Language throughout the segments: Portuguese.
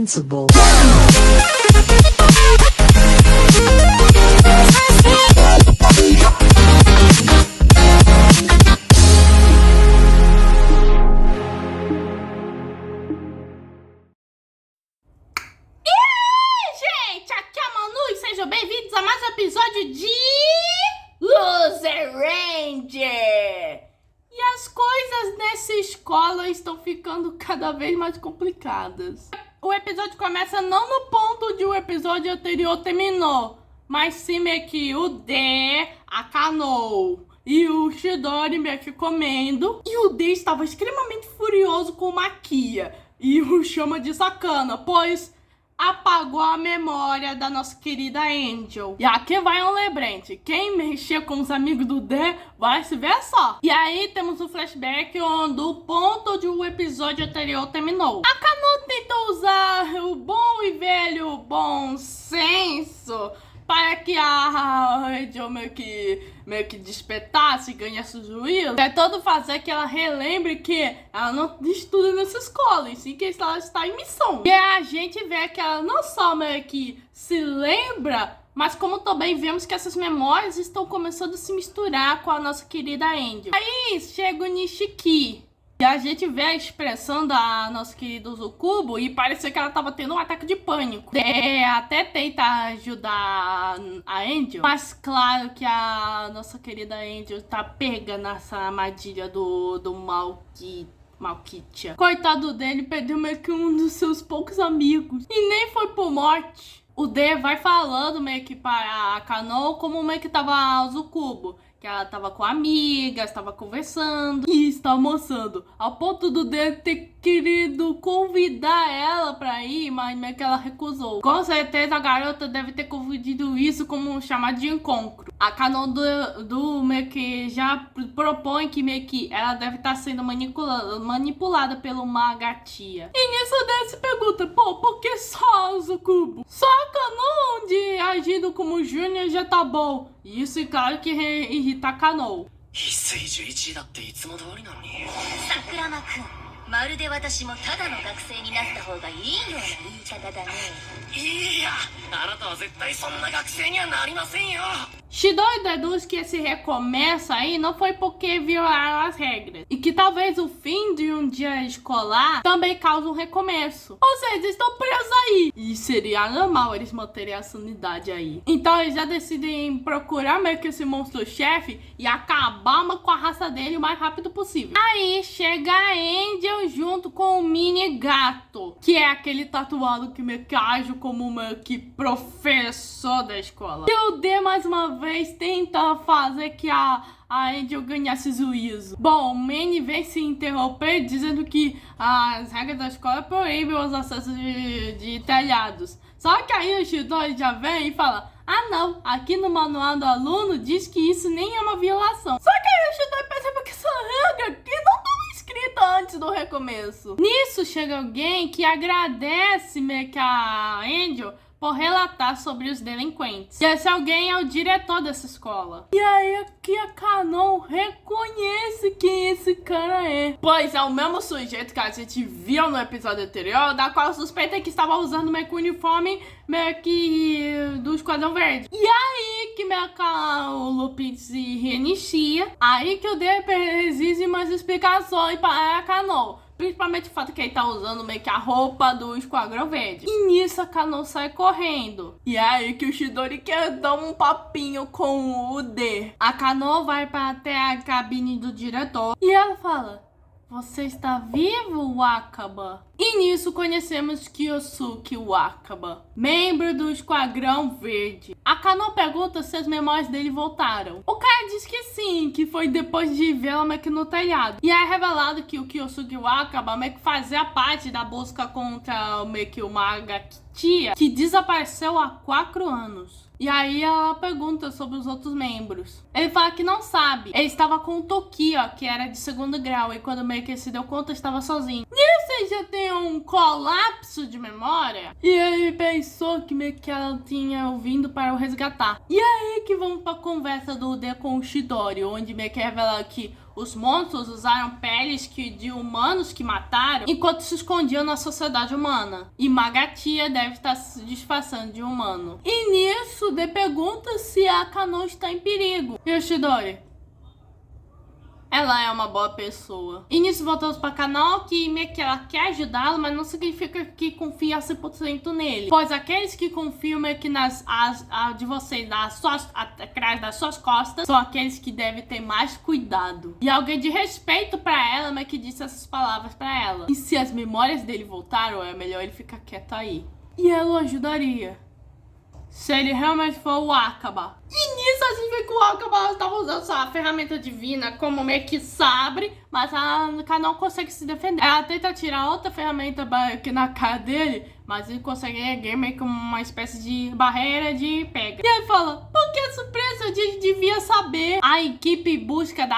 principal. Sejam bem-vindos a mais um episódio de Loser Ranger! E as coisas nessa escola estão ficando cada vez mais complicadas. O episódio começa não no ponto onde o episódio anterior terminou, mas sim meio que o D, a Cano e o Chidori meio que comendo. E o D estava extremamente furioso com o Maquia e o chama de sacana, pois apagou a memória da nossa querida Angel. E aqui vai um lembrete: quem mexer com os amigos do D vai se ver só. E aí temos um flashback onde o ponto onde o episódio anterior terminou. A Cano tentou usar o bom e velho bom senso para que a Angel meio que despertasse e ganhasse o juízo. Tentando fazer que ela relembre que ela não estuda nessa escola, e sim que ela está em missão. E a gente vê que ela não só meio que se lembra, mas como também vemos que essas memórias estão começando a se misturar com a nossa querida Angel. Aí chega o Nishiki. E a gente vê a expressão da nossa querida Uzukubo e parecia que ela tava tendo um ataque de pânico. Até tenta ajudar a Angel, mas claro que a nossa querida Angel tá pega nessa armadilha do Malkitia. Coitado dele, perdeu meio que um dos seus poucos amigos. E nem foi por morte. O D vai falando meio que para a Cano como meio que tava a Uzukubo. Que ela tava com amigas, estava conversando e está almoçando. Ao ponto do D ter querido convidar ela pra ir, mas meio que ela recusou. Com certeza a garota deve ter confundido isso como um chamado de encontro. A Cano do meio que já propõe que meio que ela deve estar sendo manipulada pelo Magatia. E nisso o D se pergunta: pô, por que só o Zukubo? Só a Cano de agindo como Júnior já tá bom. Isso, e claro que irrita a Cano. まるで私もただの学生になった方がいいような言い方だね。いや、あなたは絶対そんな学生にはなりませんよ。Chidori deduz que esse recomeço aí não foi porque violaram as regras, e que talvez o fim de um dia escolar também cause um recomeço. Ou seja, eles estão presos aí. E seria normal eles manterem a sanidade aí. Então eles já decidem procurar meio que esse monstro-chefe e acabar com a raça dele o mais rápido possível. Aí chega a Angel junto com o mini gato, que é aquele tatuado que meio que age como meio que professor da escola. E o D mais uma vez tenta fazer que a Angel ganhasse juízo. Bom, o Manny vem se interromper dizendo que as regras da escola proíbem os acessos de telhados. Só que aí o Chidori já vem e fala: ah não, aqui no manual do aluno diz que isso nem é uma violação. Só que aí o Chidori percebe que essa regra aqui não estava escrita antes do recomeço. Nisso chega alguém que agradece meio que a Angel por relatar sobre os delinquentes. E esse alguém é o diretor dessa escola. E aí aqui a Cano reconhece quem esse cara é. Pois é o mesmo sujeito que a gente viu no episódio anterior, da qual suspeita que estava usando meio que o uniforme meio que do Esquadrão Verde. E aí que meio que o Lupin se reinicia. Aí que o DP exige umas explicações para a Cano. Principalmente o fato que ele tá usando meio que a roupa do Esquadrão Verde. E nisso a Cano sai correndo. E é aí que o Chidori quer dar um papinho com o D. A Cano vai para até a cabine do diretor e ela fala: você está vivo, Wakaba? E nisso conhecemos Kyosuke Wakaba, membro do Esquadrão Verde. A Cano pergunta se as memórias dele voltaram. O cara diz que sim, que foi depois de vê-la meio que no telhado. E é revelado que o Kyosuke Wakaba meio que fazia parte da busca contra meio que o Magatia, que desapareceu há 4 anos. E aí ela pergunta sobre os outros membros. Ele fala que não sabe. Ele estava com o Tokio, que era de 2º grau, e quando meio que se deu conta estava sozinho. Nisso já tem um colapso lapso de memória e ele pensou que meio que ela tinha vindo para o resgatar. E aí que vamos pra conversa do D com o Chidori, onde meio que revela que os monstros usaram peles de humanos que mataram enquanto se escondiam na sociedade humana. E Magatia deve estar se disfarçando de humano. E nisso, D pergunta se a Kano está em perigo. E o Chidori? Ela é uma boa pessoa. E nisso voltamos pra Kano, que meio que ela quer ajudá-lo, mas não significa que confia 100% nele. Pois aqueles que confiam meio que de vocês, atrás das suas costas, são aqueles que devem ter mais cuidado. E alguém de respeito pra ela, meio que disse essas palavras pra ela. E se as memórias dele voltaram, é melhor ele ficar quieto aí. E ela o ajudaria. Se ele realmente for o Akaba. E nisso a gente vê que o Akaba estava usando essa ferramenta divina como meio que sabre, mas a Kano consegue se defender. Ela tenta tirar outra ferramenta aqui na cara dele, mas ele consegue erguer meio que uma espécie de barreira de pega. E aí fala, por que surpresa? A gente devia saber. A equipe busca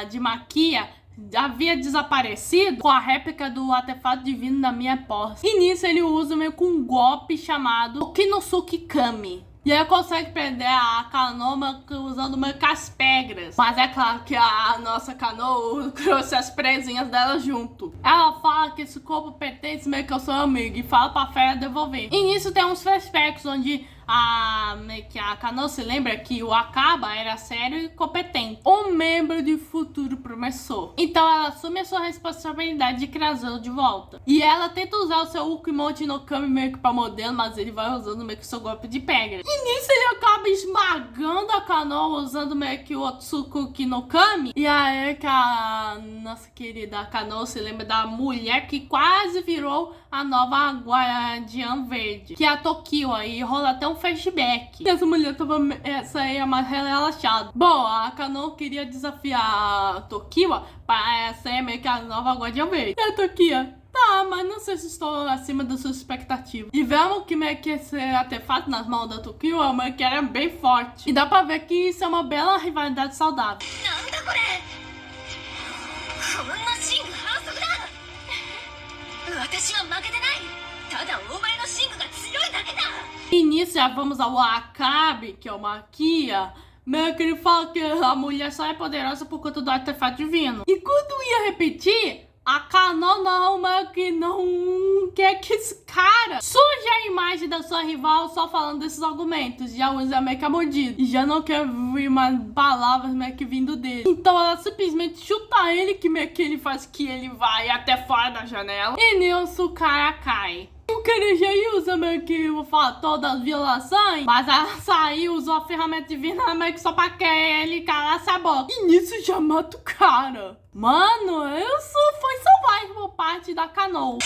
de Maquia havia desaparecido com a réplica do artefato divino da minha posse. E nisso ele usa meio com um golpe chamado Kinosuke Kami. E aí consegue prender a Kano usando meio que as pedras. Mas é claro que a nossa Kano trouxe as presinhas dela junto. Ela fala que esse corpo pertence meio que ao seu amigo e fala pra Fera devolver. E nisso tem uns flashbacks onde a Kano se lembra que o Akaba era sério e competente, um membro de futuro promissor. Então ela assume a sua responsabilidade de trazê-lo de volta. E ela tenta usar o seu Ukimochi no Kami meio que pra modelo, mas ele vai usando meio que seu golpe de pedra. E nisso ele acaba esmagando a Kano usando meio que o Otsukuki no Kami. E aí que a nossa querida Kano se lembra da mulher que quase virou a nova Guardiã Verde, que é a Tokio. Aí rola até um flashback. E essa mulher tava mais relaxada. Bom, a Kano queria desafiar a Tokio para ser meio que a nova Guardiã Verde. E a Tokio, tá, mas não sei se estou acima das suas expectativas. E vemos que meio que esse artefato nas mãos da Tokio é meio que era bem forte. E dá pra ver que isso é uma bela rivalidade saudável. E nisso já vamos ao Akabe, que é o Maquia. Meio que ele fala que a mulher só é poderosa por conta do artefato divino. E quando ia repetir, a Kano meio que não quer que esse cara suje a imagem da sua rival só falando desses argumentos. Já usa meio que a mordida. E já não quer ouvir mais palavras meio que vindo dele. Então ela simplesmente chuta ele, que meio que ele faz que ele vai até fora da janela. E nisso o cara cai. O cara já usa meio que o fator das violações, mas a Açaí usou a ferramenta divina meio que só pra que ele calasse a boca. E nisso já mata o cara. Mano, isso foi selvagem por parte da Kano.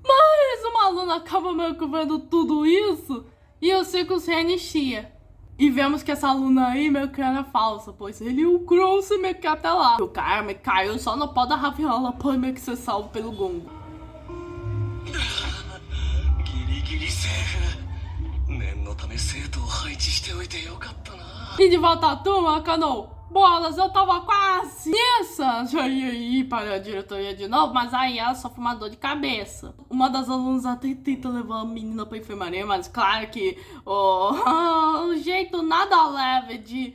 Mas uma aluna acaba meio que vendo tudo isso e o ciclo se reinicia. E vemos que essa aluna aí meio que era falsa, pois ele o trouxe meio que até lá. O cara meio que caiu só no pó da raviola, pode meio que ser salvo pelo gongo. E de volta à turma, Kano. Bolas, eu tava quase nessa. Já ia ir para a diretoria de novo, mas aí ela sofre uma dor de cabeça. Uma das alunas até tenta levar a menina pra enfermaria, mas claro que o jeito nada leve de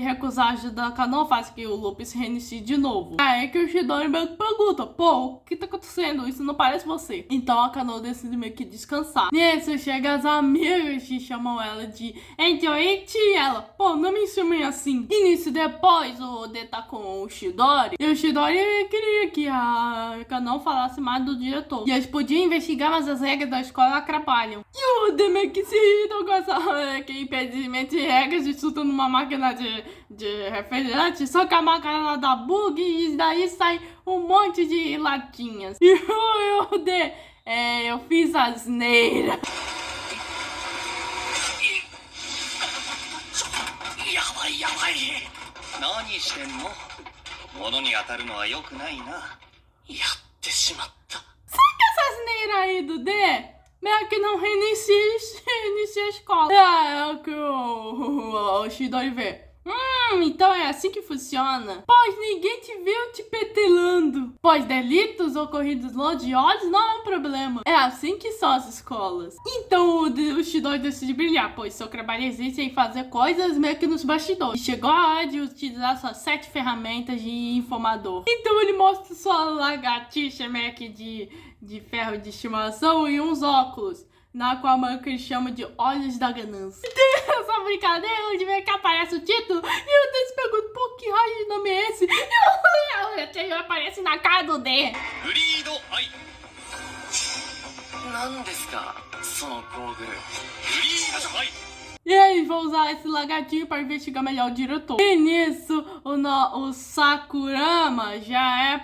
recusar a ajuda da Kano faz que o loop se reinicie de novo. É que o Chidori meio que pergunta, pô, o que tá acontecendo? Isso não parece você. Então a Kano decide meio que descansar. Nisso chega as amigas que chamam ela de Enjoichi e ela, pô, não me chamem assim. E nisso depois o D tá com o Chidori. E o Chidori queria que a Kano falasse mais do diretor. E eles podiam investigar, mas as regras da escola atrapalham. E o D meio que se irritam com essa impedimento de regras de chuta numa máquina de refrigerante, só que a máquina dá bug e daí sai um monte de latinhas. E eu fiz asneira. Sabe que essa asneira aí do D? Meio que não reinicia a escola. É o que o Chidori vê. Então é assim que funciona? Pois ninguém te viu te petelando. Pois delitos ocorridos longe de olhos não é um problema. É assim que são as escolas. Então o Shidori decide brilhar, pois seu trabalho existe em fazer coisas meio que nos bastidores. E chegou a hora de utilizar suas 7 ferramentas de informador. Então ele mostra sua lagartixa meio que de ferro de estimação e uns óculos, na qual a ele chama de Olhos da Ganância. Essa brincadeira onde vem que aparece o título e eu até se pergunto, pô, que raio de nome é esse? E aparece na cara do D. E eles vão usar esse lagartinho para investigar melhor o diretor. E nisso, o Sakurama já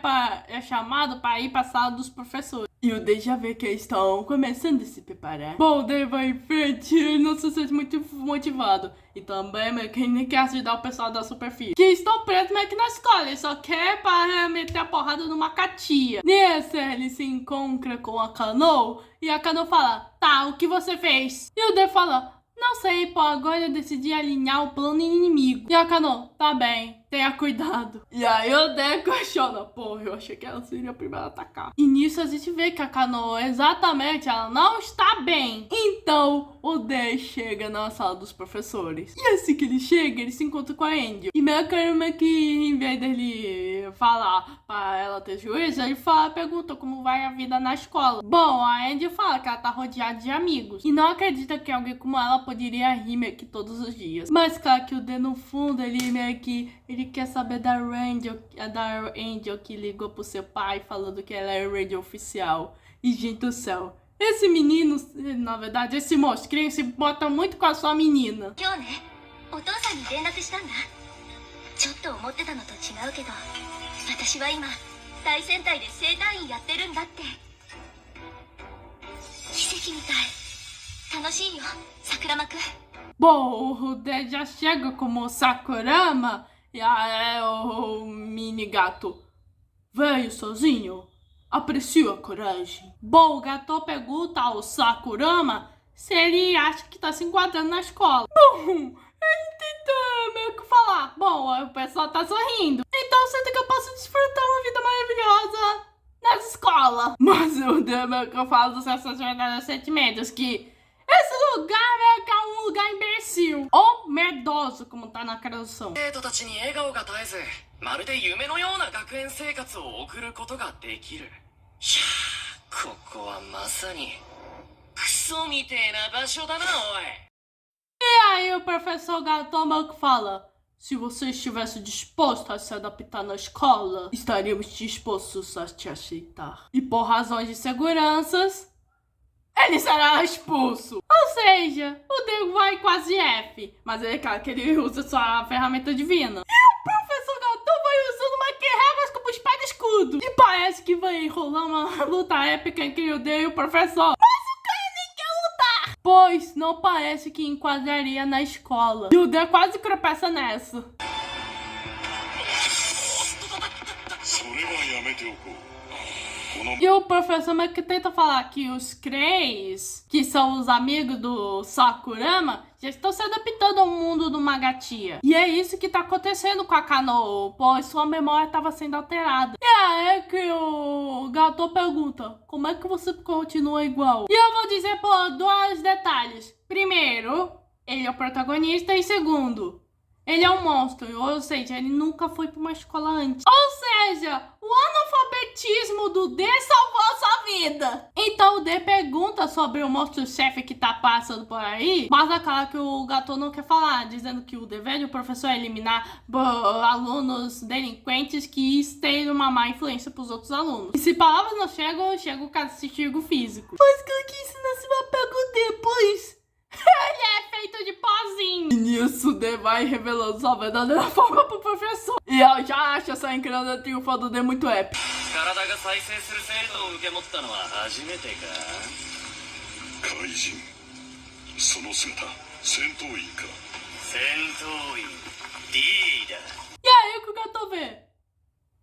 é chamado para ir para a sala dos professores. E o Dei já vê que eles estão começando a se preparar. Bom, o Dei vai em frente e ele não se sente muito motivado. E também meio que ele nem quer ajudar o pessoal da superfície, que estão presos meio que na escola. Ele só quer para meter a porrada numa catia. Nesse, ele se encontra com a Kano. E a Kano fala, tá, o que você fez? E o Dei fala, não sei, pô, agora eu decidi alinhar o plano inimigo. E a Kano, tá bem, tenha cuidado. E aí o Dei questiona, pô, eu achei que ela seria a primeira a atacar. E nisso a gente vê que a Kano, exatamente, ela não está bem. Então o Dei chega na sala dos professores. E assim que ele chega, ele se encontra com a Angel. E meio que em vez dele falar pra ela ter juízo, ele pergunta como vai a vida na escola. Bom, a Angel fala que ela tá rodeada de amigos. E não acredita que alguém como ela poderia rir meio que todos os dias. Mas claro que o Dei no fundo, ele meio que ele quer saber da Angel que ligou pro seu pai falando que ela é a Ranger oficial. E gente do céu, esse menino, na verdade, esse monstrinho se bota muito com a sua menina. Bom, o Dei já chega como Sakurama e aí o mini gato veio sozinho. Aprecio a coragem. Bom, o gato pergunta ao Sakurama se ele acha que tá se enquadrando na escola. Bom, ele tenta meio que falar. Bom, o pessoal tá sorrindo. Então eu sinto que eu posso desfrutar uma vida maravilhosa nessa escola. Mas o Dei meio que fala dos seus verdadeiros sentimentos, que esse lugar é um lugar imbecil. Ou merdoso, como tá na tradução. E aí o professor Gatomo fala, se você estivesse disposto a se adaptar na escola, estaríamos dispostos a te aceitar. E por razões de seguranças, ele será expulso. Ou seja, o Dei vai quase F. Mas é claro que ele usa sua ferramenta divina. E o professor Gatão vai usando uma guerreiras como espada e escudo. E parece que vai rolar uma luta épica entre o Dei e o professor. Mas o cara nem quer lutar, pois não parece que enquadraria na escola. E o Dei quase tropeça nessa. E o professor meio que tenta falar que os Kreis, que são os amigos do Sakurama, já estão se adaptando ao mundo do Magatia. E é isso que tá acontecendo com a Kano, pois sua memória estava sendo alterada. E aí que o Gato pergunta, como é que você continua igual? E eu vou dizer por dois detalhes. Primeiro, ele é o protagonista, e segundo, ele é um monstro, ou seja, ele nunca foi pra uma escola antes. Ou seja, o analfabetismo do D salvou sua vida. Então o D pergunta sobre o monstro-chefe que tá passando por aí, mas é claro que o Gato não quer falar, dizendo que o dever do professor é eliminar alunos delinquentes que têm uma má influência pros outros alunos. E se palavras não chegam, chega o castigo físico. Mas que ensinar esse papel depois? Ele é feito de pozinho. E nisso, o D vai revelando sua verdadeira forma pro professor. E eu já acho essa incrível triunfo do D muito épico. E aí o que o Gato vê?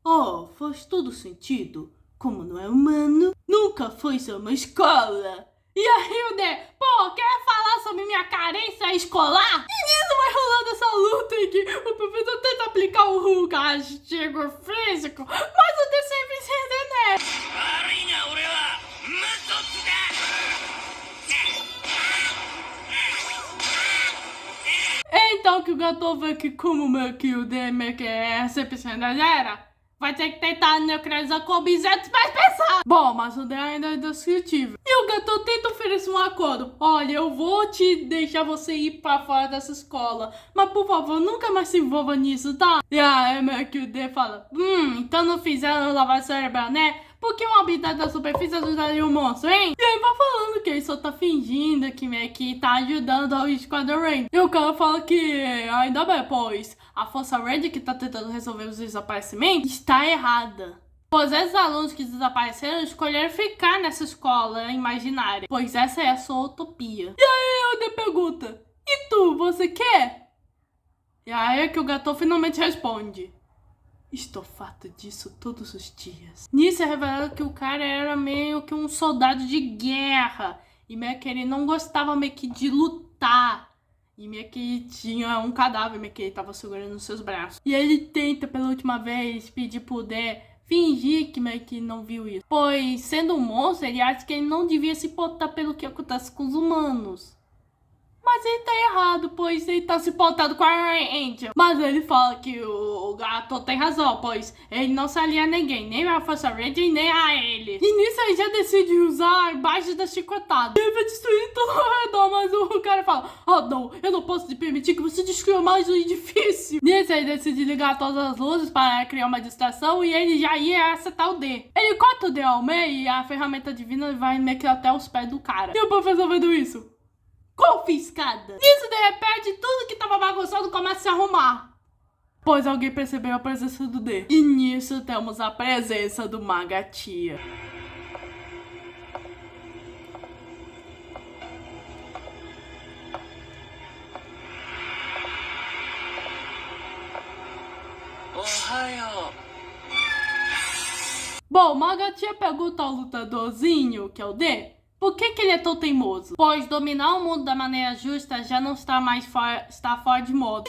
Oh, faz todo sentido. Como não é humano, nunca foi ser uma escola. E aí o D, pô, quer falar sobre minha carência escolar? E nisso vai rolando essa luta em que o professor tenta aplicar o castigo físico, mas o D sempre se envenena. Então que o gato vê que como que o D que é sempre se envenena, vai ter que tentar neutralizar com objetos mais pesados. Bom, mas o D ainda é indescritível. E o gato tenta oferecer um acordo. Olha, eu vou te deixar você ir pra fora dessa escola, mas por favor, nunca mais se envolva nisso, tá? E aí meio que o D fala, então não fizeram lavar cerebral, né? Porque uma habilidade da superfície ajudaria o monstro, hein? E aí vai falando que ele só tá fingindo que meio que tá ajudando o Esquadrão Ranger. E o cara fala que ainda bem, pois a Força Ranger que tá tentando resolver os desaparecimentos está errada. Pois esses alunos que desapareceram escolheram ficar nessa escola imaginária, pois essa é a sua utopia. E aí o D pergunta, e tu, você quer? E aí é que o gato finalmente responde, estou farto disso todos os dias. Nisso é revelado que o cara era meio que um soldado de guerra. E meio que ele não gostava meio que de lutar. E meio que tinha um cadáver meio que ele tava segurando nos seus braços. E ele tenta pela última vez pedir pro D fingir que meio que não viu isso. Pois sendo um monstro, ele acha que ele não devia se importar pelo que acontece com os humanos. Mas ele tá errado, pois ele tá se portando com a Ranger. Mas ele fala que o gato tem razão, pois ele não se alia a ninguém, nem a Força Ranger, nem a ele. E nisso ele já decide usar a base da chicotada. Ele vai destruir tudo ao redor, mas o cara fala, não, eu não posso te permitir que você destrua mais um edifício. Nisso ele decide ligar todas as luzes para criar uma distração e ele já ia acertar o D. Ele corta o D ao meio e a ferramenta divina vai meio que até os pés do cara. E o professor vendo isso, confiscada. Nisso, de repente, tudo que tava bagunçado começa a se arrumar, pois alguém percebeu a presença do D. E nisso temos a presença do Magatia. Bom, Magatia pergunta ao lutadorzinho, que é o D, por que ele é tão teimoso? Pois dominar o mundo da maneira justa já não está mais está fora de moda.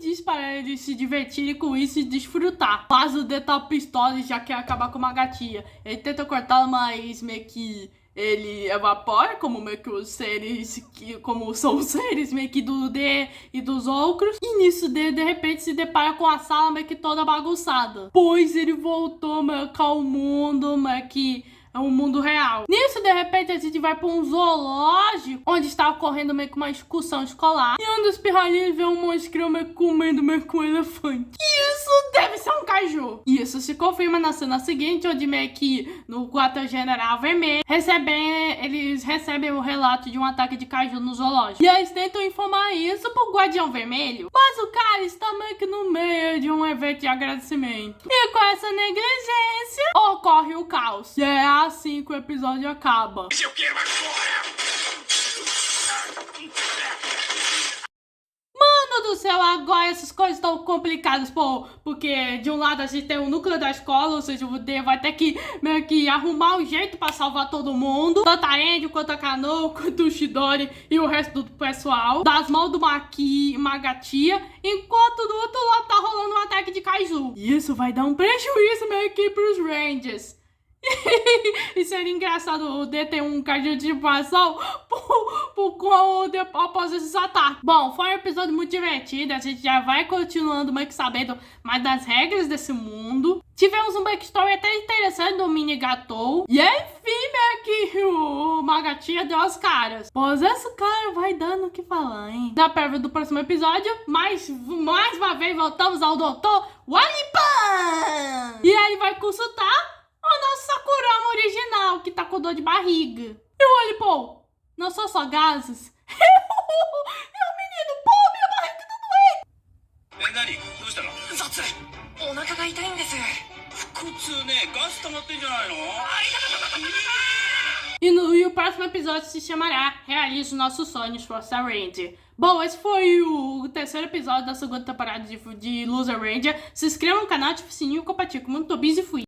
Diz para ele se divertir e com isso desfrutar. Mas o D tá pistola e já quer acabar com uma gatinha. Ele tenta cortá-la, mas meio que ele evapora, como meio que os seres, como são os seres meio que do D e dos outros. E nisso D de repente se depara com a sala meio que toda bagunçada. Pois ele voltou meio que ao mundo, meio que é um mundo real. Nisso, de repente, a gente vai para um zoológico, onde está ocorrendo meio que uma excursão escolar. E um dos pirralhinhos vê um monstro meio que comendo meio que um elefante. Isso deve ser um caju. E isso se confirma na cena seguinte, onde meio que no quartel-general vermelho, eles recebem o relato de um ataque de caju no zoológico. E eles tentam informar isso pro Guardião Vermelho. Mas o cara está meio que no meio de um evento de agradecimento. E com essa negligência, ocorre o caos. E é assim que o episódio acaba. Eu quero agora! Mano do céu, agora essas coisas estão complicadas, pô. Porque de um lado a gente tem o núcleo da escola, ou seja, o D vai ter que meio que arrumar um jeito pra salvar todo mundo. Tanto a Andy, quanto a Kano, quanto o Chidori e o resto do pessoal. Das mãos do Magatia, enquanto do outro lado tá rolando um ataque de kaiju. E isso vai dar um prejuízo meio que pros Rangers. E seria engraçado o D ter um cardinho de informação após esses ataques. Bom, foi um episódio muito divertido. A gente já vai continuando meio que sabendo mais das regras desse mundo. Tivemos um backstory até interessante do Mini Gatou. E enfim, meio que o Magatia deu as caras. Pois esse cara vai dando o que falar, hein? Na prévia do próximo episódio, mais uma vez voltamos ao Dr. Walipan! E aí ele vai consultar o nosso Sakurama original, que tá com dor de barriga. E o Olipon, não são só gases? Meu menino, pô, minha barriga tá doendo. Nani? どうしたの? ザツ、お腹が痛いんです。腹痛ね、ガス溜まってんじゃないの? E o próximo episódio se chamará Realize Nossos Sonhos, Força Ranger. Bom, esse foi o terceiro episódio da segunda temporada de Loser Ranger. Se inscreva no canal, ative o sininho, compartilhe com o mundo. Tô busy e fui.